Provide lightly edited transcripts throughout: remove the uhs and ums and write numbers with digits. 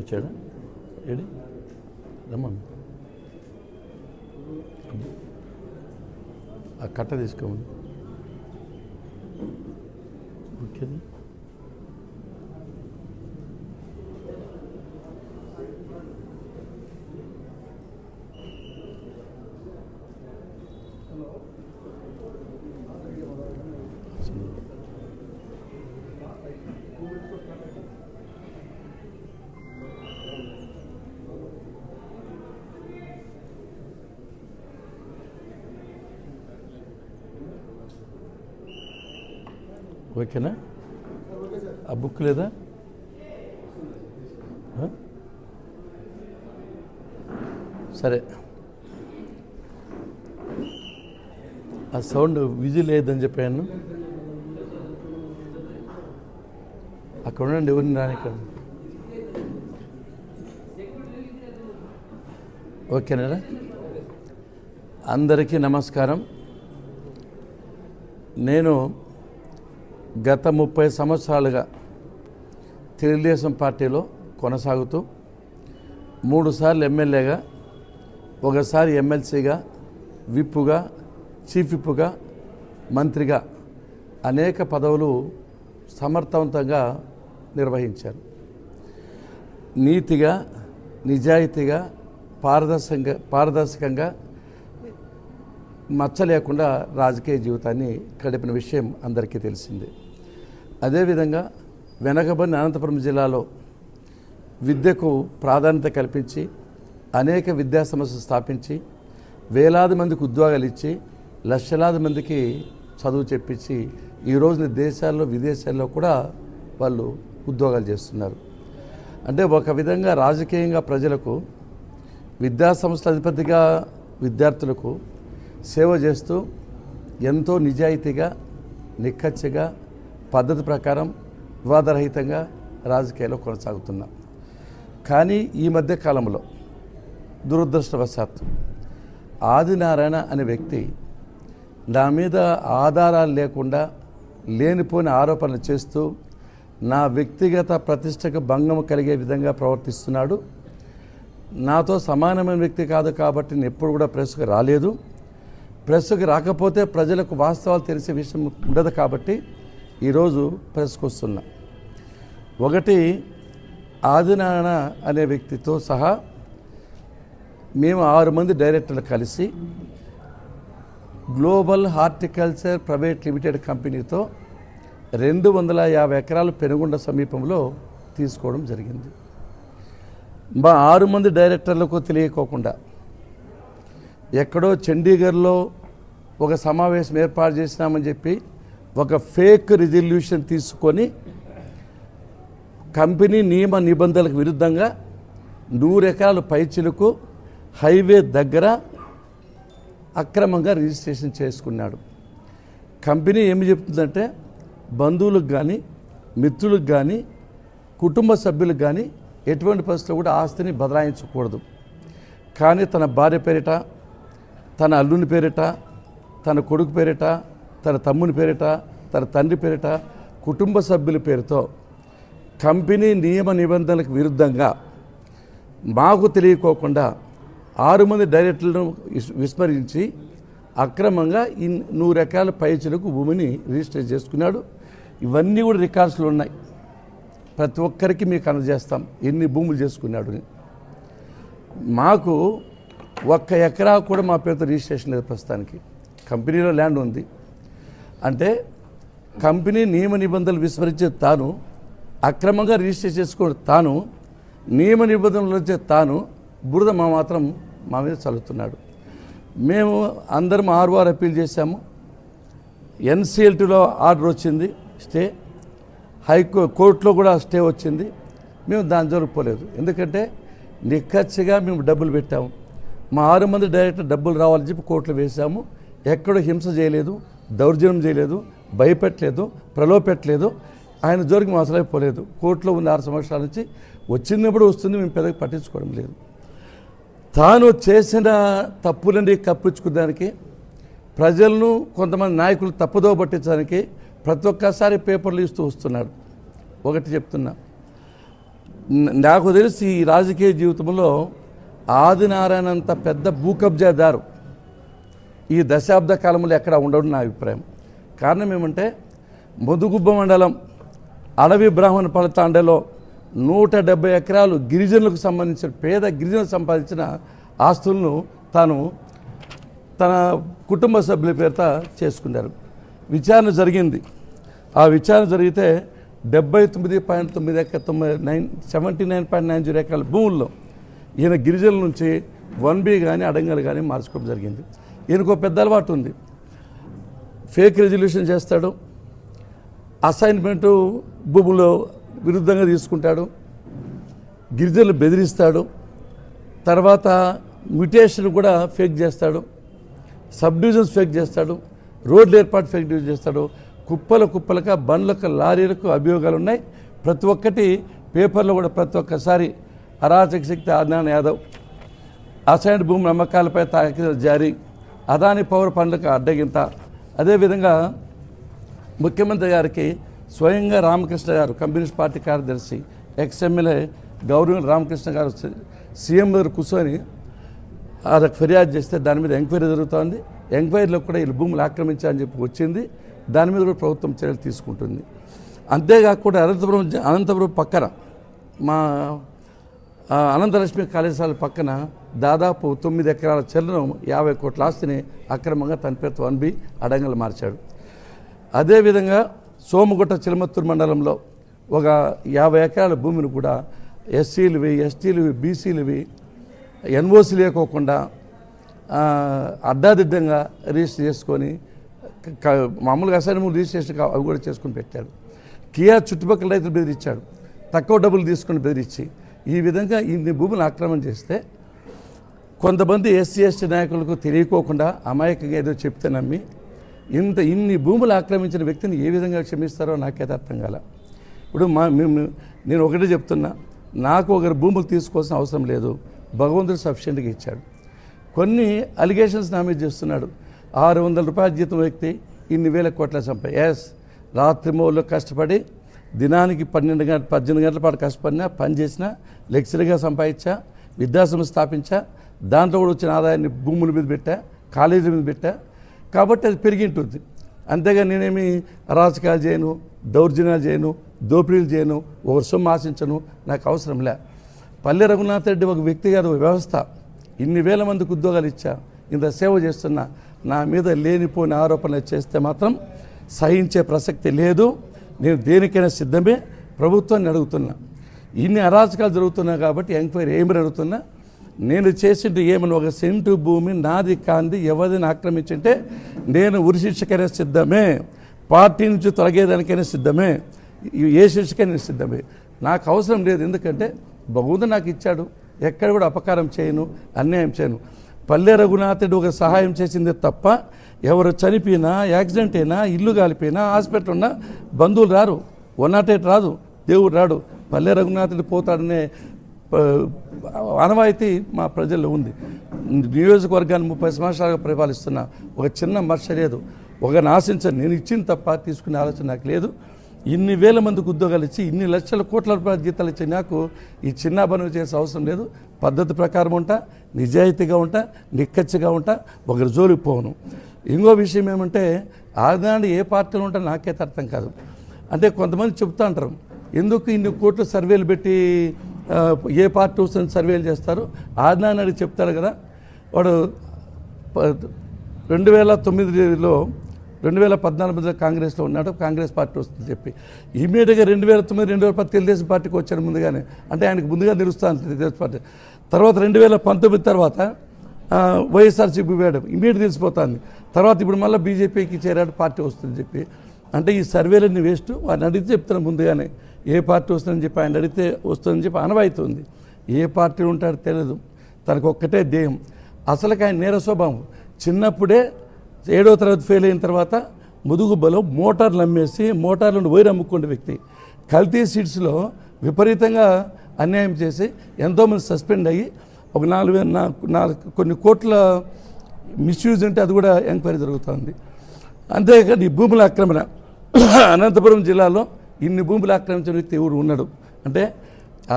వచ్చాడా ఏడి రమ్మను ఆ కట్ట తీసుకోమని ఓకేది ఓకేనా ఆ బుక్ లేదా సరే ఆ సౌండ్ విజిల్ లేదని చెప్పాను అక్కడ ఉండండి ఎవరిని రానిక్కడ ఓకేనా అందరికీ నమస్కారం నేను గత 30 సంవత్సరాలుగా తెలుగుదేశం పార్టీలో కొనసాగుతూ 3 సార్లు ఎమ్మెల్యేగా ఒకసారి ఎమ్మెల్సీగా విప్పుగా చీఫ్ విప్పుగా మంత్రిగా అనేక పదవులు సమర్థవంతంగా నిర్వహించారు. నీతిగా నిజాయితీగా పారదర్శకంగా మచ్చ లేకుండా రాజకీయ జీవితాన్ని గడిపిన విషయం అందరికీ తెలిసిందే. అదేవిధంగా వెనకబడిన అనంతపురం జిల్లాలో విద్యకు ప్రాధాన్యత కల్పించి అనేక విద్యా సంస్థలు స్థాపించి వేలాది మందికి ఉద్యోగాలు ఇచ్చి లక్షలాది మందికి చదువు చెప్పించి ఈరోజు దేశాల్లో విదేశాల్లో కూడా వాళ్ళు ఉద్యోగాలు చేస్తున్నారు. అంటే ఒక విధంగా రాజకీయంగా ప్రజలకు విద్యా సంస్థల అధిపతిగా విద్యార్థులకు సేవ చేస్తూ ఎంతో నిజాయితీగా నిక్కచ్చిగా పద్ధతి ప్రకారం వివాదరహితంగా రాజకీయాల్లో కొనసాగుతున్నాం. కానీ ఈ మధ్య కాలంలో దురదృష్టవశాత్తు ఆదినారాయణ అనే వ్యక్తి నా మీద ఆధారాలు లేకుండా లేనిపోయిన ఆరోపణలు చేస్తూ నా వ్యక్తిగత ప్రతిష్టకు భంగం కలిగే విధంగా ప్రవర్తిస్తున్నాడు. నాతో సమానమైన వ్యక్తి కాదు కాబట్టి నేను ఎప్పుడు కూడా ప్రెస్కు రాలేదు. ప్రెస్కు రాకపోతే ప్రజలకు వాస్తవాలు తెలిసే విషయం ఉండదు కాబట్టి ఈరోజు ప్రెస్కు వస్తున్నా. ఒకటి ఆదినారాయణ అనే వ్యక్తితో సహా మేము 6 మంది డైరెక్టర్లు కలిసి గ్లోబల్ హార్టికల్చర్ ప్రైవేట్ లిమిటెడ్ కంపెనీతో 250 ఎకరాలు పెనుగొండ సమీపంలో తీసుకోవడం జరిగింది. మా 6 మంది డైరెక్టర్లకు తెలియకోకుండా ఎక్కడో చండీగఢ్లో ఒక సమావేశం ఏర్పాటు చేసినామని చెప్పి ఒక ఫేక్ రిజల్యూషన్ తీసుకొని కంపెనీ నియమ నిబంధనలకు విరుద్ధంగా 100 ఎకరాల పైచిలకు హైవే దగ్గర అక్రమంగా రిజిస్ట్రేషన్ చేసుకున్నాడు. కంపెనీ ఏమి చెప్తుందంటే బంధువులకు కానీ మిత్రులకు కానీ కుటుంబ సభ్యులకు కానీ ఎటువంటి పరిస్థితుల్లో కూడా ఆస్తిని బదలాయించకూడదు. కానీ తన భార్య పేరిట, తన అల్లుని పేరిట, తన కొడుకు పేరిట, తన తమ్ముని పేరిట, తన తండ్రి పేరిట, కుటుంబ సభ్యుల పేరుతో కంపెనీ నియమ నిబంధనలకు విరుద్ధంగా మాకు తెలియకోకుండా 6 మంది డైరెక్టర్లను విస్మరించి అక్రమంగా 100 ఎకరాల పైచలకు భూమిని రిజిస్టర్ చేసుకున్నాడు. ఇవన్నీ కూడా రికార్డ్స్లో ఉన్నాయి. ప్రతి ఒక్కరికి మీకు అందజేస్తాం ఎన్ని భూములు చేసుకున్నాడు. మాకు 1 ఎకరా కూడా మా పేరుతో రిజిస్ట్రేషన్ లేదు. ప్రస్తుతానికి కంపెనీలో ల్యాండ్ ఉంది. అంటే కంపెనీ నియమ నిబంధనలు విస్మరించే తాను, అక్రమంగా రిజిస్టర్ చేసుకోవడం తాను, నియమ నిబంధనలు వచ్చే తాను బురద మాత్రం మా మీద చల్లుతున్నాడు. మేము అందరం 6 అప్పీల్ చేశాము. ఎన్సిఎల్టీలో ఆర్డర్ వచ్చింది, స్టే. కోర్టులో కూడా స్టే వచ్చింది. మేము దాని జోలికి ఎందుకంటే నిక్కచ్చిగా మేము డబ్బులు పెట్టాము. మా 6 మంది డైరెక్టర్ డబ్బులు రావాలని చెప్పి కోర్టులో వేశాము. ఎక్కడో హింస చేయలేదు, దౌర్జన్యం చేయలేదు, భయపెట్టలేదు, ప్రలోభపెట్టలేదు. ఆయన జోలికి మేము అసలు పోలేదు. కోర్టులో ఉన్న 6 సంవత్సరాల నుంచి వచ్చినప్పుడు వస్తుంది, మేము పెద్దగా పట్టించుకోవడం లేదు. తాను చేసిన తప్పులని కప్పించుకోవడానికి, ప్రజలను కొంతమంది నాయకులు తప్పుదోవ పట్టించడానికి ప్రతి ఒక్కసారి పేపర్లు ఇస్తూ వస్తున్నాడు. ఒకటి చెప్తున్నా, నాకు తెలిసి ఈ రాజకీయ జీవితంలో ఆదినారాయణ అంత పెద్ద భూ కబ్జాదారు ఈ దశాబ్ద కాలంలో ఎక్కడ ఉండడం నా అభిప్రాయం. కారణం ఏమంటే ముదుగుబ్బ మండలం అడవి బ్రాహ్మణ పలతాండలో 170 ఎకరాలు గిరిజనులకు సంబంధించిన పేద గిరిజనులకు సంపాదించిన ఆస్తులను తాను తన కుటుంబ సభ్యుల పేరిట చేసుకున్నారు. విచారణ జరిగింది. ఆ విచారణ జరిగితే 79.90 ఎకరాల భూముల్లో ఈయన గిరిజనుల నుంచి 1B కానీ అడంగలు కానీ మార్చుకోవడం జరిగింది. ఈయనకు పెద్ద అలవాటు ఉంది. ఫేక్ రెజల్యూషన్ చేస్తాడు, అసైన్మెంటు భూములో విరుద్ధంగా తీసుకుంటాడు, గిరిజనులు బెదిరిస్తాడు, తర్వాత మ్యుటేషన్ కూడా ఫేక్ చేస్తాడు, సబ్ డివిజన్స్ ఫేక్ చేస్తాడు, రోడ్లు ఏర్పాటు ఫేక్ డివిజన్ చేస్తాడు. కుప్పలుగా బండ్లకు లారీలకు అభియోగాలు ఉన్నాయి. ప్రతి ఒక్కటి పేపర్లో కూడా ప్రతి ఒక్కసారి అరాచక శక్తి ఆదినారాయణ యాదవ్, అసైన్డ్ భూమి అమ్మకాలపై తాకీదు జారీ, అదాని పవర్ పనులకు అడ్డగింత. అదేవిధంగా ముఖ్యమంత్రి గారికి స్వయంగా రామకృష్ణ గారు కమ్యూనిస్ట్ పార్టీ కార్యదర్శి ఎక్స్ఎమ్మెల్యే గౌరవ రామకృష్ణ గారు సీఎం దగ్గర కూర్చొని అది ఫిర్యాదు చేస్తే దాని మీద ఎంక్వైరీ జరుగుతోంది. ఎంక్వైరీలో కూడా వీళ్ళు భూములు ఆక్రమించారని చెప్పి వచ్చింది. దాని మీద కూడా ప్రభుత్వం చర్యలు తీసుకుంటుంది. అంతేకాకుండా అనంతపురం పక్కన మా అనంతలక్ష్మి కళాశాల పక్కన దాదాపు 9 ఎకరాల చెల్లను 50 కోట్ల ఆస్తిని అక్రమంగా తన పేరుతో 1B అడంగలు మార్చాడు. అదేవిధంగా సోమగుట్ట చిలమత్తూరు మండలంలో ఒక 50 ఎకరాల భూమిని కూడా ఎస్సీలువి, ఎస్టీలువి, బీసీలువి ఎన్ఓసి లేకోకుండా అడ్డాదిడ్డంగా రిజిస్టర్ చేసుకొని మామూలుగా అసైన్మెంట్ రిజిస్ట్రేషన్ అవి కూడా చేసుకుని పెట్టాడు. కియా చుట్టుపక్కల రైతులు బెదిరించాడు, తక్కువ డబ్బులు తీసుకొని బెదిరించి. ఈ విధంగా ఇన్ని భూములు ఆక్రమణ చేస్తే కొంతమంది ఎస్సీ ఎస్టీ నాయకులకు తెలియకోకుండా అమాయకంగా ఏదో చెప్తే నమ్మి ఇన్ని భూములు ఆక్రమించిన వ్యక్తిని ఏ విధంగా క్షమిస్తారో నాకైతే అర్థం కాల. ఇప్పుడు నేను ఒకటే చెప్తున్నా, నాకు ఒకరి భూములు తీసుకోవాల్సిన అవసరం లేదు. భగవంతుడు సఫిషియెంట్గా ఇచ్చాడు. కొన్ని అలిగేషన్స్ నా మీద చేస్తున్నాడు. 600 రూపాయల జీతం వ్యక్తి ఇన్ని వేల కోట్ల రాత్రి మోళ్ళు కష్టపడి దినానికి 18 గంటల పాటు కష్టపడినా, పని చేసినా, లెక్చరర్గా సంపాదించా, విద్యాసంస్థ స్థాపించా, దాంట్లో కూడా వచ్చిన ఆదాయాన్ని భూముల మీద పెట్టా, కాలేజీల మీద పెట్టా. కాబట్టి అది పెరిగి ఉంటుంది. అంతేగా నేనేమి అరాచకాలు చేయను, దౌర్జన్యాలు చేయను, దోపిడీలు చేయను, ఒకరి సొమ్ము ఆశించను. నాకు అవసరం లే. పల్లె రఘునాథ్ రెడ్డి ఒక వ్యక్తి కాదు, వ్యవస్థ. ఇన్ని వేల మందికి ఉద్యోగాలు ఇచ్చా, ఇంత సేవ చేస్తున్నా. నా మీద లేనిపోయిన ఆరోపణలు చేస్తే మాత్రం సహించే ప్రసక్తి లేదు. నేను దేనికైనా సిద్ధమే. ప్రభుత్వాన్ని అడుగుతున్నా, ఇన్ని అరాచకాలు జరుగుతున్నాయి కాబట్టి ఎంక్వైరీ ఏమని అడుగుతున్నా. నేను చేసింది ఏమని, ఒక సెంటు భూమి నాది కాంది ఎవరిని ఆక్రమించింటే నేను ఉరి శిక్షకైనా సిద్ధమే, పార్టీ నుంచి తొలగేదానికైనా సిద్ధమే, ఏ శిక్షకైనా సిద్ధమే. నాకు అవసరం లేదు. ఎందుకంటే భగవంతుడు నాకు ఇచ్చాడు. ఎక్కడ కూడా అపకారం చేయను, అన్యాయం చేయను. పల్లె రఘునాథుడు ఒక సహాయం చేసిందే తప్ప ఎవరు చనిపోయినా, యాక్సిడెంట్ అయినా, ఇల్లు కాలిపోయినా, హాస్పిటల్ ఉన్నా బంధువులు రారు, 108 రాదు, దేవుడు రాడు. పల్లె రఘునాథుడు పోతాడనే ఆనవాయితీ మా ప్రజల్లో ఉంది. నియోజకవర్గాన్ని 30 సంవత్సరాలుగా పరిపాలిస్తున్నా. ఒక చిన్న మర్ష లేదు, ఒకరిని ఆశించను. నేను ఇచ్చింది తప్ప తీసుకునే ఆలోచన నాకు లేదు. ఇన్ని వేల మందికి ఉద్యోగాలు ఇచ్చి, ఇన్ని లక్షల కోట్ల రూపాయల జీతాలు ఇచ్చి నాకు ఈ చిన్న పనులు చేసే అవసరం లేదు. పద్ధతి ప్రకారం ఉంటా, నిజాయితీగా ఉంటా, నిక్కచ్చిగా ఉంటా, ఒకరి జోలికి పోను. ఇంకో విషయం ఏమంటే, ఆనాడు ఏ పార్టీలో ఉంటా నాకైతే అర్థం కాదు. అంటే కొంతమంది చెప్తా అంటారు, ఎందుకు ఇన్ని కోట్ల సర్వేలు పెట్టి ఏ పార్టీ వస్తుంది సర్వేలు చేస్తారు. ఆదినారాయణ చెప్తారు కదా, వాడు 2009లో 2014 కాంగ్రెస్లో ఉన్నాడు, కాంగ్రెస్ పార్టీ వస్తుందని చెప్పి ఇమీడియట్గా 2009, 2010 తెలుగుదేశం పార్టీకి వచ్చాడు ముందుగానే. అంటే ఆయనకు ముందుగా నిలుస్తాను తెలుగుదేశం పార్టీ. తర్వాత 2019 తర్వాత వైఎస్ఆర్సీపీ వేయడం ఇమీడియట్ తెలిసిపోతుంది. తర్వాత ఇప్పుడు మళ్ళీ బీజేపీకి చేరాడు, పార్టీ వస్తుందని చెప్పి. అంటే ఈ సర్వేలన్నీ వేస్ట్. వాడిని అడిగితే చెప్తున్నాను ముందుగానే ఏ పార్టీ వస్తుందని చెప్పి. ఆయన అడిగితే వస్తుందని చెప్పి అనవాయితీ ఉంది. ఏ పార్టీ ఉంటాడో తెలియదు, తనకు ఒక్కటే ధ్యేయం. అసలుకి ఆయన నేర స్వభావం. చిన్నప్పుడే 7వ తరగతి ఫెయిల్ అయిన తర్వాత ముదుగుబ్బలో మోటార్లు అమ్మేసి మోటార్లను వైర్ అమ్ముకునే వ్యక్తి. కల్తీ సీట్స్లో విపరీతంగా అన్యాయం చేసి ఎంతోమంది సస్పెండ్ అయ్యి ఒక 4 కొన్ని కోట్ల మిస్యూజ్ ఉంటే అది కూడా ఎంక్వైరీ జరుగుతుంది. అంతేకాదు ఈ భూముల ఆక్రమణ. అనంతపురం జిల్లాలో ఇన్ని భూములు ఆక్రమించిన వ్యక్తి ఎవరు ఉన్నాడు అంటే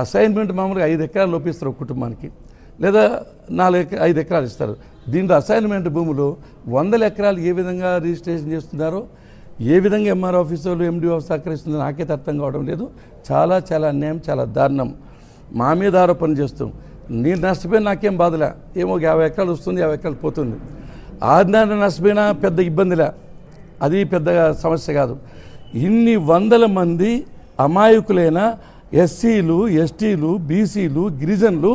అసైన్మెంట్ మామూలుగా 5 ఎకరాలు లోపిస్తారు ఒక కుటుంబానికి, లేదా 5 ఎకరాలు ఇస్తారు. దీంట్లో అసైన్మెంట్ భూములు 100 ఎకరాలు ఏ విధంగా రిజిస్ట్రేషన్ చేస్తున్నారో, ఏ విధంగా ఎంఆర్ ఆఫీసర్లు ఎండిఓ సహకరిస్తుందో నాకైతే అర్థం కావడం లేదు. చాలా చాలా అన్యాయం, చాలా దారుణం. మా మీద ఆరోపణ చేస్తాం. నేను నష్టపోయిన నాకేం బాధలే, ఏమో 50 ఎకరాలు వస్తుంది, 50 ఎకరాలు పోతుంది. ఆర్డినరీ నష్టపోయినా పెద్ద ఇబ్బందిలే, అది పెద్దగా సమస్య కాదు. ఇన్ని వందల మంది అమాయకులైన ఎస్సీలు, ఎస్టీలు, బీసీలు, గిరిజనులు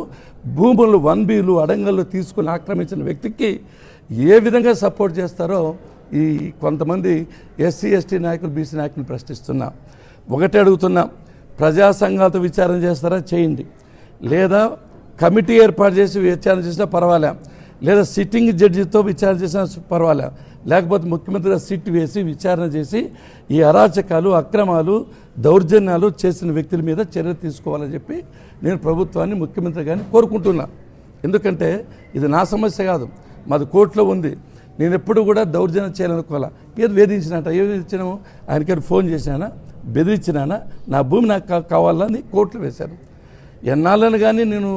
భూములు 1Bలు అడంగల్లో తీసుకుని ఆక్రమించిన వ్యక్తికి ఏ విధంగా సపోర్ట్ చేస్తారో ఈ కొంతమంది ఎస్సీ, ఎస్టీ నాయకులు, బీసీ నాయకులు ప్రశ్నిస్తున్నా. ఒకటే అడుగుతున్నా, ప్రజా సంఘాలతో విచారణ చేస్తారా చేయండి, లేదా కమిటీ ఏర్పాటు చేసి విచారణ చేసినా పర్వాలే, లేదా సిట్టింగ్ జడ్జితో విచారణ చేసినా పర్వాలే, లేకపోతే ముఖ్యమంత్రిగా సిట్ వేసి విచారణ చేసి ఈ అరాచకాలు, అక్రమాలు, దౌర్జన్యాలు చేసిన వ్యక్తుల మీద చర్య తీసుకోవాలని చెప్పి నేను ప్రభుత్వాన్ని, ముఖ్యమంత్రి గారిని కోరుకుంటున్నా. ఎందుకంటే ఇది నా సమస్య కాదు, మాది కోర్టులో ఉంది. నేను ఎప్పుడు కూడా దౌర్జన్యం చేయాలనుకోవాలా. ఏది వేధించినట్ట, ఏది వేధించినాము, ఆయనకి ఫోన్ చేసినానా, బెదిరించినానా, నా భూమి నాకు కావాలని కోర్టులో వేశాను. ఎన్నాళ్ళని కానీ నేను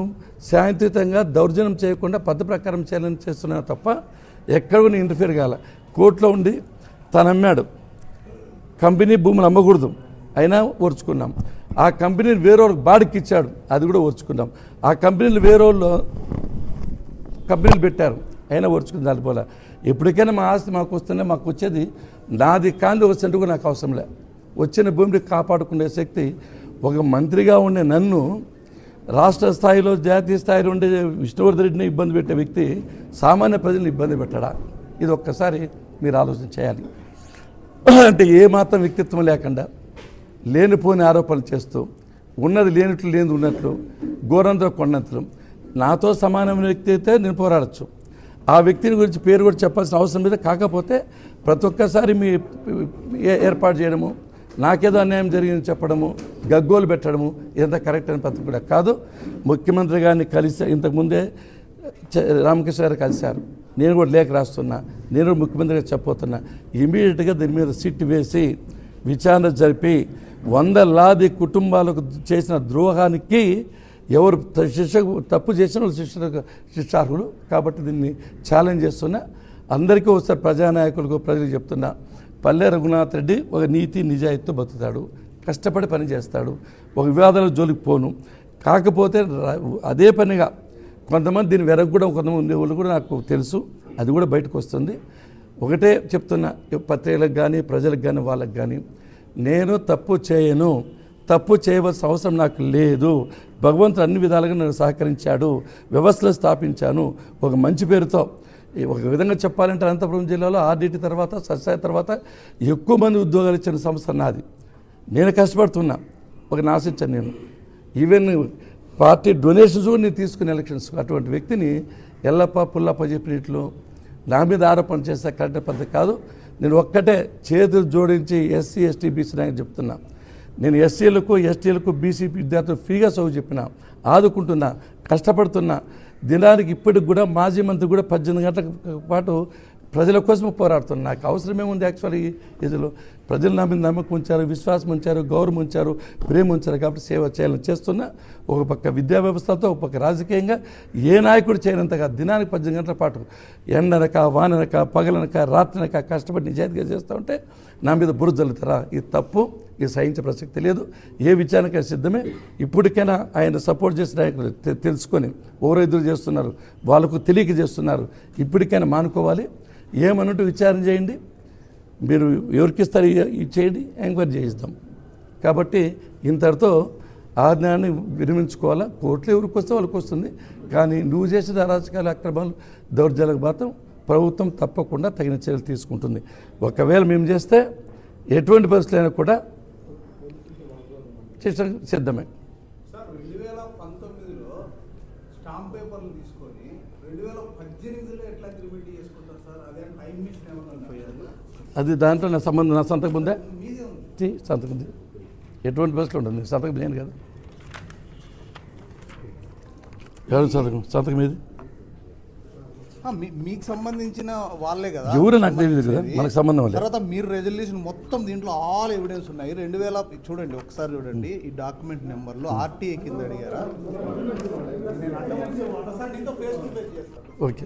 శాంతియుతంగా దౌర్జన్యం చేయకుండా పద్ధతి ప్రకారం చేయాలని చేస్తున్నాను తప్ప ఎక్కడ నేను ఇంటర్ఫియర్ కాల. కోర్టులో ఉండి తను అమ్మాడు, కంపెనీ భూములు అమ్మకూడదు, అయినా ఓర్చుకున్నాం. ఆ కంపెనీని వేరే వాళ్ళకి బాడికి ఇచ్చాడు, అది కూడా ఓర్చుకున్నాం. ఆ కంపెనీలు వేరే వాళ్ళు కంపెనీలు పెట్టారు, అయినా ఓర్చుకుని దానిపోలే. ఎప్పటికైనా మా ఆస్తి మాకు వస్తుంటే మాకు వచ్చేది నాది కాంతి ఒక సెంటు కూడా నాకు అవసరం లే. వచ్చిన భూమిని కాపాడుకునే శక్తి ఒక మంత్రిగా ఉండే నన్ను రాష్ట్ర స్థాయిలో, జాతీయ స్థాయిలో ఉండే విష్ణువర్ధన్ రెడ్డిని ఇబ్బంది పెట్టే వ్యక్తి సామాన్య ప్రజలను ఇబ్బంది పెట్టడా? ఇది ఒక్కసారి మీరు ఆలోచన చేయాలి. అంటే ఏమాత్రం వ్యక్తిత్వం లేకుండా లేనిపోని ఆరోపణలు చేస్తూ, ఉన్నది లేనట్లు లేనిది ఉన్నట్లు, ఘోరంతో కొండంతలు. నాతో సమానమైన వ్యక్తి అయితే నేను పోరాడచ్చు, ఆ వ్యక్తిని గురించి పేరు కూడా చెప్పాల్సిన అవసరం లేదు. కాకపోతే ప్రతి ఒక్కసారి మీ ఏర్పాటు చేయడము, నాకేదో అన్యాయం జరిగిందని చెప్పడము, గగ్గోలు పెట్టడము ఇదంతా కరెక్ట్ అని పద్ధతి కూడా కాదు. ముఖ్యమంత్రి గారిని కలిసి ఇంతకుముందే రామకృష్ణ గారు కలిశారు, నేను కూడా లేఖ రాస్తున్నా, నేను ముఖ్యమంత్రి గారు చెప్పబోతున్నా. ఇమీడియట్గా దీని మీద సిట్ వేసి విచారణ జరిపి 100 కుటుంబాలకు చేసిన ద్రోహానికి ఎవరు తప్పు చేసిన వాళ్ళు శిక్షార్హులు. కాబట్టి దీన్ని ఛాలెంజ్ చేస్తున్నా. అందరికీ ఒకసారి ప్రజానాయకులకు, ప్రజలకు చెప్తున్నా, పల్లె రఘునాథ్ రెడ్డి ఒక నీతి నిజాయితీతో బతుకుతాడు, కష్టపడి పని చేస్తాడు, ఒక వివాదాల జోలికి పోను. కాకపోతే అదే పనిగా కొంతమంది దీన్ని వెరగకూడదు, కొంతమంది వాళ్ళు కూడా నాకు తెలుసు, అది కూడా బయటకు వస్తుంది. ఒకటే చెప్తున్నా, పత్రికలకు కానీ, ప్రజలకు కానీ, వాళ్ళకి కానీ, నేను తప్పు చేయను, తప్పు చేయవలసిన అవసరం నాకు లేదు. భగవంతుడు అన్ని విధాలుగా నన్ను సహకరించాడు, వ్యవస్థలు స్థాపించాను ఒక మంచి పేరుతో. ఒక విధంగా చెప్పాలంటే అనంతపురం జిల్లాలో ఆర్డిటి తర్వాత, సత్సాయి తర్వాత ఎక్కువ మంది ఉద్యోగాలు ఇచ్చిన సంస్థ నాది. నేను కష్టపడుతున్నా, ఒక ఆశించాను. నేను ఈవెన్ పార్టీ డొనేషన్స్ కూడా నేను తీసుకునే ఎలక్షన్స్. అటువంటి వ్యక్తిని ఎల్లప్ప పుల్లప్ప చెప్పినట్లు నా మీద ఆరోపణ చేస్తే కరెక్ట్ పద్ధతి కాదు. నేను ఒక్కటే చేతులు జోడించి ఎస్సీ, ఎస్టీ, బీసీ నాయకులు చెప్తున్నా, నేను ఎస్సీలకు, ఎస్టీలకు, బీసీ విద్యార్థులు ఫ్రీగా చదువు చెప్పిన, ఆదుకుంటున్నా, కష్టపడుతున్నా. దినానికి ఇప్పటికి కూడా మాజీ మంత్రి కూడా 18 గంటల పాటు ప్రజల కోసం పోరాడుతున్నా. నాకు అవసరమేముంది యాక్చువల్లీ ఇదిలో? ప్రజలు నా మీద నమ్మకం ఉంచారు, విశ్వాసం ఉంచారు, గౌరవం ఉంచారు, ప్రేమ ఉంచారు. కాబట్టి సేవ చేయాలని చేస్తున్నా. ఒక పక్క విద్యా వ్యవస్థతో, ఒక పక్క రాజకీయంగా ఏ నాయకుడు చేయనంతగా దినానికి 18 గంటల పాటు ఎండనక, వాననక, పగలనక, రాత్రినక కష్టపడి నిజాయితీగా చేస్తూ ఉంటే నా మీద బురద జల్లుతారా? ఇది తప్పు, ఇది సహించే ప్రసక్తి లేదు. ఏ విచారణకైనా సిద్ధమే. ఇప్పటికైనా ఆయన సపోర్ట్ చేసిన నాయకులు తెలుసుకొని ఎవరో ఎదురు చేస్తున్నారు, వాళ్ళకు తెలియక చేస్తున్నారు. ఇప్పటికైనా మానుకోవాలి. ఏమన్నట్టు విచారణ చేయండి, మీరు ఎవరికి ఇస్తారు చేయండి, ఎంక్వైరీ చేయిస్తాం. కాబట్టి ఇంతటితో ఆజ్ఞాన్ని విరమించుకోవాలా. కోర్టులో ఎవరికి వస్తే వాళ్ళకి వస్తుంది. కానీ నువ్వు చేసిన అరాచకాలు, అక్రమాలు, దౌర్జన్యాలకు మాత్రం ప్రభుత్వం తప్పకుండా తగిన చర్యలు తీసుకుంటుంది. ఒకవేళ మేము చేస్తే ఎటువంటి పరిస్థితులైనా కూడా సిద్ధమే. సార్ 2019లో స్టాంప్ పేపర్లు తీసుకొని 2018లో ఎట్లా అగ్రిమెంట్ చేసుకుంటారు సార్? అదే టైం మిషన్ ఏమన్నా? అది దాంట్లో నా సంబంధం, నా సంతకం ఉందా? మీదే ఉంది. సంతకం ఉంది. ఎటువంటి పరిస్థితులు ఉంటుంది, సంతకం నేను కదా. ఎవరు సంతకం? సంతకం ఏది? మీకు సంబంధించిన వాళ్ళే కదా, ఎవరు నాకు తెలియదు కదా, మనకు సంబంధం లేదు. తర్వాత మీరు రెజల్యూషన్ మొత్తం దీంట్లో ఆల్ ఎవిడెన్స్ ఉన్నాయి. 2000 చూడండి, ఒకసారి చూడండి ఈ డాక్యుమెంట్ నెంబర్లు ఆర్టీఏ కింద అడిగారా. ఓకే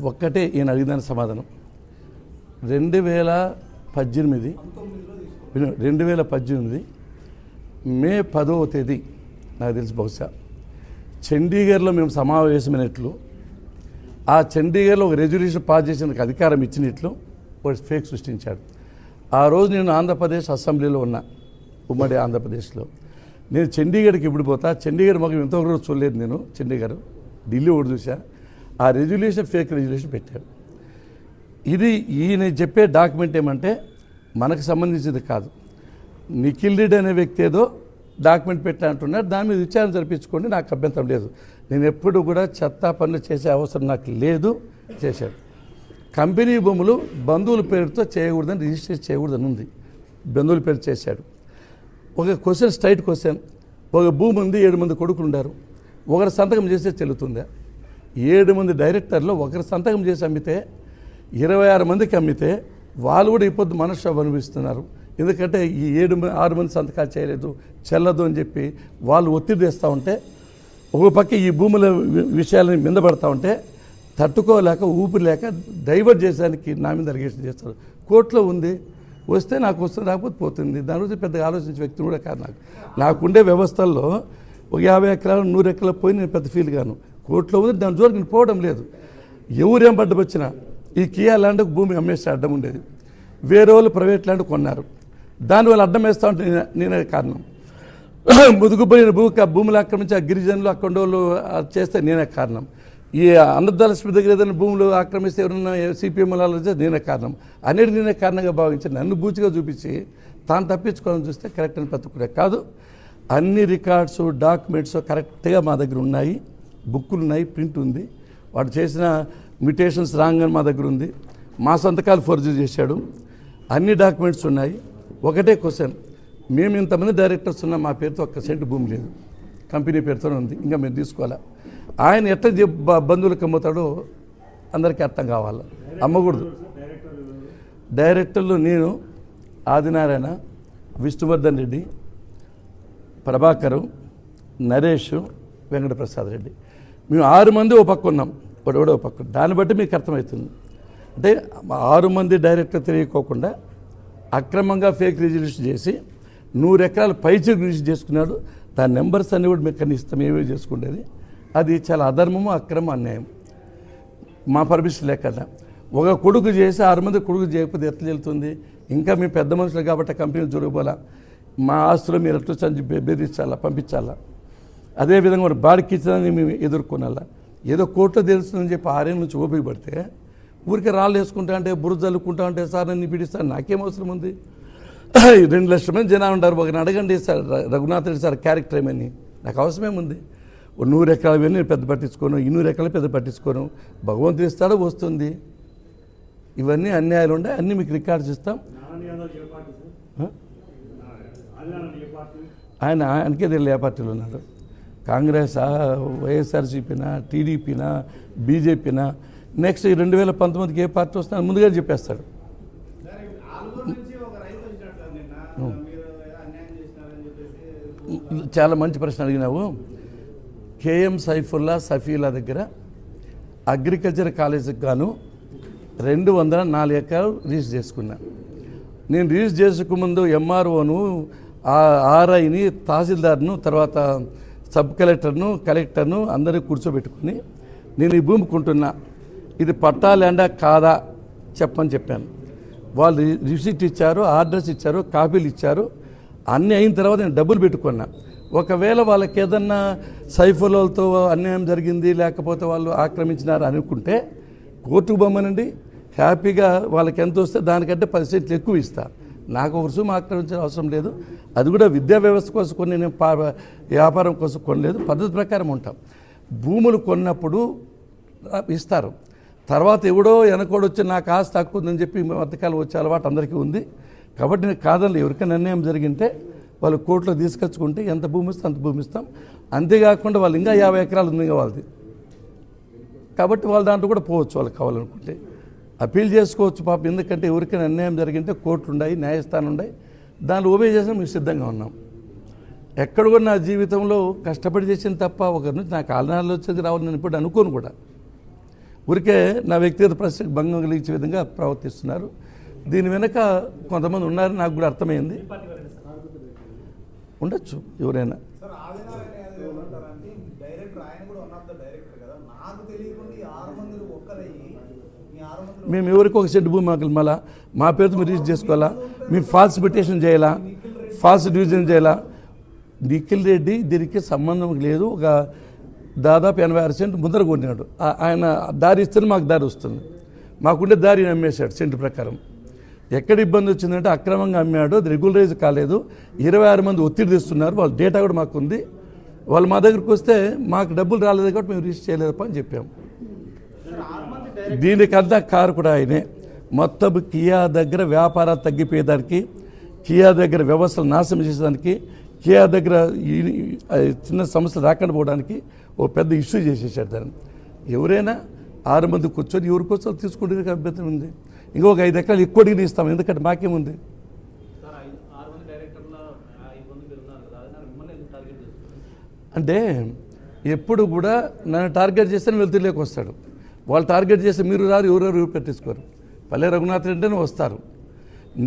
ఒక్కటే ఈయన అడిగిన సమాధానం 2018 మే 10వ తేదీ నాకు తెలిసి బహుశా చండీగఢ్లో మేము సమావేశమైనట్లు, ఆ చండీగఢ్లో ఒక రెజల్యూషన్ పాస్ చేసేందుకు అధికారం ఇచ్చినట్లు ఒక ఫేక్ సృష్టించాడు. ఆ రోజు నేను ఆంధ్రప్రదేశ్ అసెంబ్లీలో ఉన్నా, ఉమ్మడి ఆంధ్రప్రదేశ్లో. నేను చండీగఢ్కి ఇప్పుడు పోతా, చండీగఢ్ మాకు ఇంతవరకు చూడలేదు నేను. చండీగఢ్, ఢిల్లీ ఒకటి చూసా. ఆ రెజల్యూషన్ ఫేక్ రెజల్యూషన్ పెట్టాడు. ఇది ఈయన చెప్పే డాక్యుమెంట్ ఏమంటే మనకు సంబంధించింది కాదు. నిఖిల్ రెడ్డి అనే వ్యక్తి ఏదో డాక్యుమెంట్ పెట్టా అంటున్నాడు, దాని మీద విచారణ జరిపించుకోండి, నాకు అభ్యంతరం లేదు. నేను ఎప్పుడు కూడా చెత్త పనులు చేసే అవసరం నాకు లేదు. చేశాడు. కంపెనీ భూములు బంధువుల పేరుతో చేయకూడదని, రిజిస్టర్ చేయకూడదని ఉంది. బంధువుల పేరు చేశాడు. ఒక క్వశ్చన్, స్ట్రైట్ క్వశ్చన్. ఒక భూమి ఉంది, 7 మంది కొడుకులు ఉన్నారు. ఒకరు సంతకం చేస్తే చెల్లుతుందా? 7 మంది డైరెక్టర్లు ఒకరు సంతకం చేసి అమ్మితే 26 మందికి అమ్మితే వాళ్ళు కూడా ఇప్పుడు మనశ్శాపం అనుభవిస్తున్నారు. ఎందుకంటే ఈ 6 మంది సంతకాలు చేయలేదు, చెల్లదు అని చెప్పి వాళ్ళు ఒత్తిడి తెస్తూ ఉంటే, ఒక పక్క ఈ భూముల విషయాలని మిందపడతా ఉంటే తట్టుకోలేక, ఊపిరి లేక డైవర్ట్ చేసేదానికి నా మీద అలిగేషన్ చేస్తారు. కోర్టులో ఉంది, వస్తే నాకు వస్తుంది, రాకపోతే పోతుంది. దాని గురించి పెద్దగా ఆలోచించే వ్యక్తిని కూడా కాదు. నాకుండే వ్యవస్థల్లో ఒక 50 ఎకరాలు 100 ఎకరాలు పోయి నేను పెద్ద ఫీల్ గాను. కోర్టులో ఉంది, దాని జోలికి నేను పోవడం లేదు. ఎవరేం పడ్డ వచ్చినా ఈ కియా ల్యాండ్కు భూమి అమ్మేస్తే అడ్డం ఉండేది, వేరే వాళ్ళు ప్రైవేట్ ల్యాండ్ కొన్నారు, దానివల్ల అడ్డం వేస్తూ ఉంటే నేనే కారణం. ముదుగుపోయిన భూములు ఆక్రమించి ఆ గిరిజనులు అక్కడ వాళ్ళు చేస్తే నేనే కారణం. ఈ అన్నదాలక్ష్మి దగ్గర ఏదైనా భూములు ఆక్రమిస్తే ఎవరన్నా సిపిఎం నేనే కారణం. అన్నిటి నేనే కారణంగా భావించి నన్ను బూచిగా చూపించి తాను తప్పించుకోవాలని చూస్తే కరెక్ట్ అని పెట్టుకునే కాదు. అన్ని రికార్డ్స్, డాక్యుమెంట్స్ కరెక్ట్గా మా దగ్గర ఉన్నాయి. బుక్కులు ఉన్నాయి, ప్రింట్ ఉంది. వాడు చేసిన మ్యూటేషన్స్ రాంగ్ అని మా దగ్గర ఉంది. మా సంతకాలు ఫోర్జరీ చేశాడు. అన్ని డాక్యుమెంట్స్ ఉన్నాయి. ఒకటే క్వశ్చన్, మేము ఇంతమంది డైరెక్టర్స్ ఉన్నాం, మా పేరుతో 1 సెంటు భూమి లేదు, కంపెనీ పేరుతోనే ఉంది, ఇంకా మేము తీసుకోవాలా. ఆయన ఎట్లా బంధువులకు అమ్ముతాడో అందరికీ అర్థం కావాలి. అమ్మకూడదు. డైరెక్టర్లు నేను, ఆదినారాయణ, విష్ణువర్ధన్ రెడ్డి, ప్రభాకరు, నరేష్, వెంకటప్రసాద్ రెడ్డి, మేము 6 మంది ఓ పక్క ఉన్నాం, ఒకడో ఓ పక్క. దాన్ని బట్టి మీకు అర్థమవుతుంది. అంటే 6 మంది డైరెక్టర్ తెలియకోకుండా అక్రమంగా ఫేక్ రిజిస్టర్ చేసి 100 ఎకరాలు పైచి రిజిస్టర్ చేసుకున్నాడు. దాని నెంబర్స్ అన్నీ కూడా మీకు అన్ని ఇస్తాం, ఏమేమి చేసుకునేది. అది చాలా అధర్మము, అక్రమం, అన్యాయం. మా పర్మిషన్ లేకుండా ఒక కొడుకు చేసి 6 మంది కొడుకు చేయకపోతే ఎట్లా చెల్లుతుంది? ఇంకా మేము పెద్ద మనుషులు కాబట్టి కంపెనీలు జరగబోలా, మా ఆస్తులు మీరు ఎట్లా బెదిరించాలా, పంపించాలా. అదేవిధంగా మన బాడికి ఇచ్చిందని మేము ఎదుర్కొనాలా. ఏదో కోర్టులో తెలుస్తుందని చెప్పి 6 ఏళ్ళ నుంచి ఓపిక పడితే ఊరికి రాళ్ళు వేసుకుంటా అంటే, బుర్ర చల్లుకుంటా అంటే, సార్ నన్ను పిడిస్తాను, నాకేం అవసరం ఉంది? 2 లక్షల మంది జనాలు ఉంటారు, ఒకరిని అడగండి sir, Raghunath Reddy sir character ఏమని. నాకు అవసరమేముంది? 100 ఎకరాలు నేను పెద్ద పట్టించుకోను, 200 ఎకరాలు పెద్ద పట్టించుకోను. భగవంతుడు ఇస్తాడో వస్తుంది. ఇవన్నీ అన్యాయాలు ఉండే, అన్నీ మీకు రికార్డ్స్ ఇస్తాం. ఆయనకే తెలియదు ఏ పార్టీలో ఉన్నాడు. కాంగ్రెస్, వైఎస్ఆర్సీపీనా, టీడీపీనా, బీజేపీనా, నెక్స్ట్ 2019కి ఏ పార్టీ వస్తుందో ముందుగా చెప్పేస్తాడు. చాలా మంచి ప్రశ్న అడిగినావు. కేఎం సైఫుల్లా సఫీలా దగ్గర అగ్రికల్చర్ కాలేజీకి గాను 204 ఎకరాలు రిజిస్టర్ చేసుకున్నా. నేను రిజిస్టర్ చేసుకుముందు ఎంఆర్ఓను, ఆర్ఐని, తహసీల్దార్ను, తర్వాత సబ్ కలెక్టర్ను, కలెక్టర్ను అందరినీ కూర్చోబెట్టుకుని నేను ఈ భూమి కొంటున్నా, ఇది పట్టా ల్యాండా కాదా చెప్పని చెప్పాను. వాళ్ళు రిసిప్ట్ ఇచ్చారు, ఆర్డర్స్ ఇచ్చారు, కాపీలు ఇచ్చారు. అన్నీ అయిన తర్వాత నేను డబ్బులు పెట్టుకున్నా. ఒకవేళ వాళ్ళకి ఏదన్నా సైఫులతో అన్యాయం జరిగింది, లేకపోతే వాళ్ళు ఆక్రమించినారు అనుకుంటే కోర్టుకు బొమ్మనండి, హ్యాపీగా వాళ్ళకి ఎంత వస్తే దానికంటే 10% ఎక్కువ ఇస్తా. నాకు ఒక రుసుము ఆక్రమించిన అవసరం లేదు. అది కూడా విద్యా వ్యవస్థ కోసం కొన్ని, నేను వ్యాపారం కోసం కొనలేదు, పద్ధతి ప్రకారం ఉంటాం. భూములు కొన్నప్పుడు ఇస్తారు, తర్వాత ఎవడో వెనకోడు వచ్చి నాకు ఆస్తి తక్కువ ఉందని చెప్పి మధ్యకాలం వచ్చే అలవాటు అందరికీ ఉంది. కాబట్టి నేను కాదని, ఎవరికైనా అన్యాయం జరిగింటే వాళ్ళు కోర్టులో తీసుకొచ్చుకుంటే ఎంత భూమి ఇస్తే అంత భూమి ఇస్తాం. అంతేకాకుండా వాళ్ళు ఇంకా 50 ఎకరాలు ఉంది ఇంకా వాళ్ళది, కాబట్టి వాళ్ళ దాంట్లో కూడా పోవచ్చు వాళ్ళకి కావాలనుకుంటే, అప్పీల్ చేసుకోవచ్చు పాపం. ఎందుకంటే ఎవరికైనా అన్యాయం జరిగింటే కోర్టులు ఉన్నాయి, న్యాయస్థానం ఉన్నాయి, దాన్ని ఓబే చేసిన మేము సిద్ధంగా ఉన్నాం. ఎక్కడ కూడా నా జీవితంలో కష్టపడి చేసింది తప్ప ఒకరి నుంచి నాకు ఆలనాలు వచ్చేది రావాలని నేను ఇప్పుడు అనుకోను కూడా. ఊరికే నా వ్యక్తిగత పరిస్థితికి భంగం కలిగించే విధంగా ప్రవర్తిస్తున్నారు. దీని వెనక కొంతమంది ఉన్నారని నాకు కూడా అర్థమైంది. ఉండొచ్చు ఎవరైనా. సార్ ఆదినారాయణ యాదవ్ ఏమంటారంటే డైరెక్టర్, ఆయన కూడా వన్ ఆఫ్ ద డైరెక్టర్ కదా, నాకు తెలియకుండా ఈ 6 మంది ఒక్కరయ్యి మీ 6 మంది మేము ఎవరికి ఒక సెట్ భూమి మాకు మళ్ళా మా పేరుతో మీరు రిజిస్టర్ చేసుకోవాలా, మేము ఫాల్స్ పిటిషన్ చేయాలా, ఫాల్స్ డివిజన్ చేయాలా. నిఖిల్ రెడ్డి దీనికి సంబంధం లేదు. ఒక దాదాపు 86 సెంట్లు ముందర కొన్నాడు. ఆయన దారి ఇస్తేనే మాకు దారి వస్తుంది. మాకుండే దారి అమ్మేశాడు సెంటు ప్రకారం. ఎక్కడ ఇబ్బంది వచ్చిందంటే అక్రమంగా అమ్మాడు, అది రెగ్యులరైజ్ కాలేదు. 26 మంది ఒత్తిడి తెస్తున్నారు, వాళ్ళ డేటా కూడా మాకు ఉంది. వాళ్ళు మా దగ్గరికి వస్తే మాకు డబ్బులు రాలేదు కాబట్టి మేము రిజిస్టర్ చేయలేదప్ప అని చెప్పాము. దీనికంతా కారకుడు ఆయనే. మొత్తం కియా దగ్గర వ్యాపారాలు తగ్గిపోయేదానికి, కియా దగ్గర వ్యవస్థలు నాశనం చేసేదానికి, కియా దగ్గర చిన్న సమస్యలు రాకుండా పోవడానికి ఓ పెద్ద ఇష్యూ చేసేసాడు దాన్ని. ఎవరైనా 6 మంది కూర్చొని ఎవరి కోసం తీసుకుంటే అభ్యంతరం ఉంది. ఇంకొక 5 ఎకరాలు ఎక్కువ డిగ్రీ ఇస్తాం, ఎందుకంటే మాకేముంది. అంటే ఎప్పుడు కూడా నన్ను టార్గెట్ చేస్తే వెళ్తులేక వస్తాడు. వాళ్ళు టార్గెట్ చేస్తే మీరు రారు, ఎవరెవరు పెట్టించుకోరు. పల్లె రఘునాథ్ రెడ్డిని వస్తారు.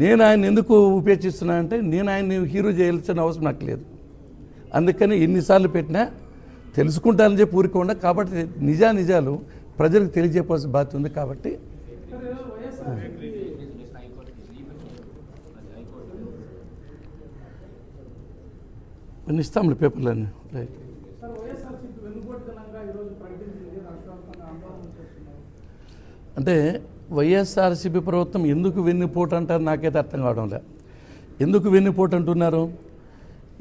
నేను ఆయన ఎందుకు ఉపేక్షిస్తున్నా అంటే నేను ఆయన్ని హీరో చేయాల్సిన అవసరం నాకు లేదు. అందుకని ఎన్నిసార్లు పెట్టినా తెలుసుకుంటానని చెప్పి ఊరుకోండా. కాబట్టి నిజాలు ప్రజలకు తెలియజేయవలసిన బాధ్యత ఉంది. కాబట్టి ఇస్తాంలే పేపర్లన్నీ. రైట్. అంటే వైఎస్ఆర్సీపీ ప్రభుత్వం ఎందుకు వెన్నుపోటు అంటారు నాకైతే అర్థం కావడం లేదు. ఎందుకు వెన్నుపోటు అంటున్నారు?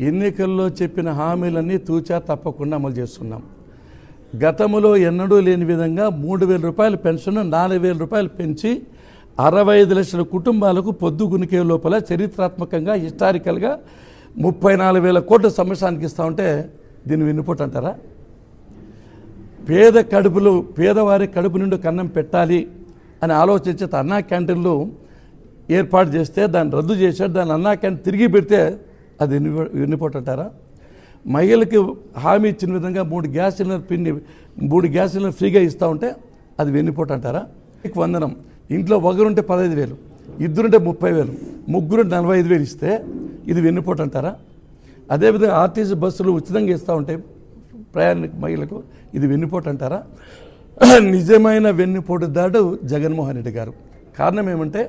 ఎన్నికల్లో చెప్పిన హామీలన్నీ తూచా తప్పకుండా అమలు చేస్తున్నాం. గతంలో ఎన్నడూ లేని విధంగా 3,000 రూపాయల పెన్షన్ 4,000 రూపాయలు పెంచి 65 లక్షల కుటుంబాలకు పొద్దుగునికే లోపల చరిత్రాత్మకంగా హిస్టారికల్గా 34,000 కోట్ల సంవత్సరానికి ఇస్తా ఉంటే దీన్ని వెన్నుపోటు అంటారా? పేదవారి కడుపు నిండు కన్నం పెట్టాలి అని ఆలోచించే అన్నా క్యాంటీన్లు ఏర్పాటు చేస్తే దాన్ని రద్దు చేశాడు. దాన్ని అన్నా క్యాంటీన్ తిరిగి పెడితే అది వెన్నుపోటు అంటారా? మహిళలకు హామీ ఇచ్చిన విధంగా 3 గ్యాస్ సిలిండర్ ఫ్రీగా ఇస్తూ ఉంటే అది వెన్నుపోటు అంటారా? వందనం. ఇంట్లో ఒకరుంటే 15,000, ఇద్దరుంటే 30,000, ముగ్గురుంటే 45,000 ఇస్తే ఇది వెన్నుపోటు అంటారా? అదేవిధంగా ఆర్టీసీ బస్సులు ఉచితంగా ఇస్తూ ఉంటాయి ప్రయాణిక మహిళలకు, ఇది వెన్నుపోటు అంటారా? నిజమైన వెన్నుపోటుదాడు జగన్మోహన్ రెడ్డి గారు. కారణం ఏమంటే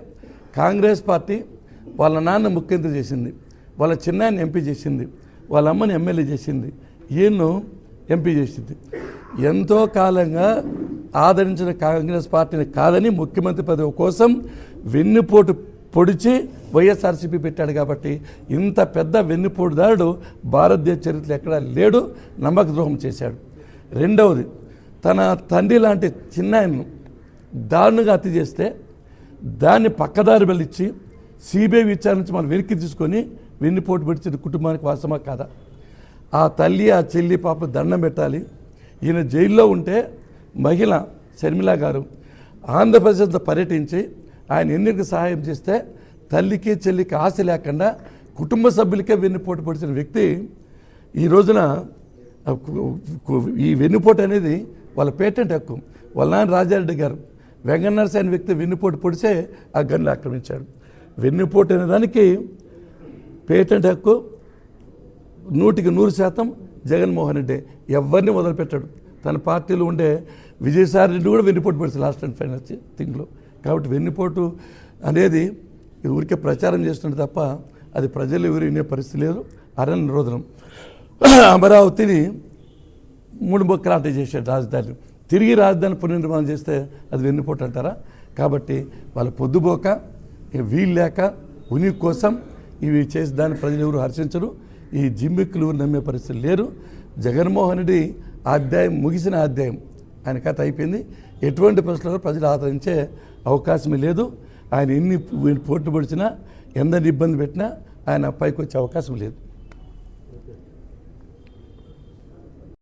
కాంగ్రెస్ పార్టీ వాళ్ళ నాన్న ముఖ్యమంత్రి చేసింది, వాళ్ళ చిన్నాయన్ని ఎంపీ చేసింది, వాళ్ళ అమ్మని ఎమ్మెల్యే చేసింది, ఈయన్ను ఎంపీ చేసింది. ఎంతో కాలంగా ఆదరించిన కాంగ్రెస్ పార్టీని కాదని ముఖ్యమంత్రి పదవి కోసం వెన్నుపోటు పొడిచి వైఎస్ఆర్సీపీ పెట్టాడు. కాబట్టి ఇంత పెద్ద వెన్నుపోటుదారుడు భారతదేశ చరిత్రలో ఎక్కడా లేడు. నమ్మక ద్రోహం చేశాడు. రెండవది, తన తండ్రి లాంటి చిన్నాయన్ను దారుణంగా హత్య చేస్తే దాన్ని పక్కదారి వెళ్ళిచ్చి సిబిఐ విచారణ నుంచి మనం వెనక్కి తీసుకొని వెన్నుపోటు పెడిచిన కుటుంబానికి వాస్తవమా కాదా? ఆ తల్లి ఆ చెల్లి పాప దండం పెట్టాలి. ఈయన జైల్లో ఉంటే మహిళ షర్మిల గారు ఆంధ్రప్రదేశ్లో పర్యటించి ఆయన ఎన్నికకు సహాయం చేస్తే తల్లికి చెల్లికి ఆశ లేకుండా కుటుంబ సభ్యులకే వెన్నుపోటు పొడిచిన వ్యక్తి ఈ రోజున ఈ వెన్నుపోటు అనేది వాళ్ళ పేటెంట్ హక్కు. వాళ్ళ నాన్న రాజారెడ్డి గారు వెంగన్నరస అనే వ్యక్తి వెన్నుపోటు పొడిచే ఆ గన్ను ఆక్రమించాడు. వెన్నుపోటు అనే దానికి పేటెంట్ హక్కు 100% జగన్మోహన్ రెడ్డి. ఎవరిని వదిలిపెట్టాడు. తన పార్టీలో ఉండే విజయసాయి రెడ్డి కూడా వెన్నుపోటు పడితే లాస్ట్ అండ్ ఫైనల్ థింగ్లో. కాబట్టి వెన్నుపోటు అనేది ఇది ఊరికే ప్రచారం చేస్తుంటే తప్ప అది ప్రజలు ఎవరు వినే పరిస్థితి లేదు. అరణ్య నిరోధనం, అమరావతిని 3 బొక్కలాట చేశాడు రాజధాని. తిరిగి రాజధాని పునర్నిర్మాణం చేస్తే అది వెన్నుపోటు అంటారా? కాబట్టి వాళ్ళ పొద్దుబోక వీలు లేక ఉనికి కోసం ఇవి చేసి దాన్ని ప్రజలు ఎవరు హర్షించరు. ఈ జిమ్మిక్కులు నమ్మే పరిస్థితులు లేరు. జగన్మోహన్ రెడ్డి అధ్యాయం ముగిసిన అధ్యాయం, ఆయన కథ అయిపోయింది. ఎటువంటి పరిస్థితుల్లో ప్రజలు ఆదరించే అవకాశమే లేదు. ఆయన ఎన్ని పోటీ పడిచినా ఎందరిని ఇబ్బంది పెట్టినా ఆయన పైకి వచ్చే అవకాశం లేదు.